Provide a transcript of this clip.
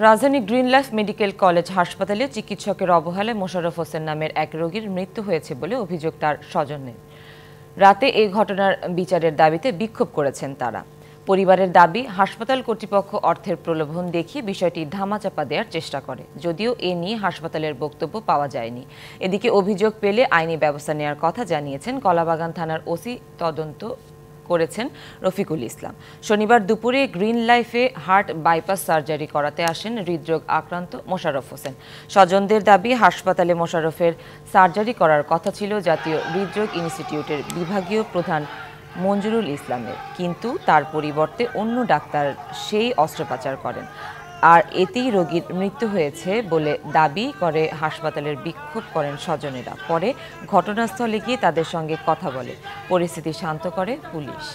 রাজধানী green life medical college হাসপাতালে চিকিৎসকের অবহেলায় মোশাররফ হোসেন নামের এক রোগীর মৃত্যু হয়েছে বলে অভিযোগ তার স্বজনের। রাতে এই ঘটনার বিচারের দাবিতে বিক্ষোভ করেছেন তারা। পরিবারের দাবি, হাসপাতাল কর্তৃপক্ষ অর্থের প্রলোভন দেখিয়ে বিষয়টি ধামাচাপা দেওয়ার চেষ্টা করে, যদিও এ নিয়ে হাসপাতালের বক্তব্য পাওয়া যায়নি। এদিকে অভিযোগ পেলে আইনি ব্যবস্থা নেওয়ার কথা জানিয়েছেন কলাবাগান থানার ওসি তদন্ত করেছেন রফিকুল ইসলাম। শনিবার দুপুরে গ্রিন লাইফে হার্ট বাইপাস সার্জারি করাতে আসেন হৃদরোগ আক্রান্ত মোশাররফ হোসেন। স্বজনদের দাবি, হাসপাতালে মোশাররফের সার্জারি করার কথা ছিল জাতীয় হৃদরোগ ইনস্টিটিউটের বিভাগীয় প্রধান মঞ্জুরুল ইসলামের, কিন্তু তার পরিবর্তে অন্য ডাক্তার সেই অস্ত্রোপচার করেন। আর এতেই রোগীর মৃত্যু হয়েছে বলে দাবি করে হাসপাতালের বিক্ষোভ করেন স্বজনেরা। পরে ঘটনাস্থলে গিয়ে তাদের সঙ্গে কথা বলে পরিস্থিতি শান্ত করে পুলিশ।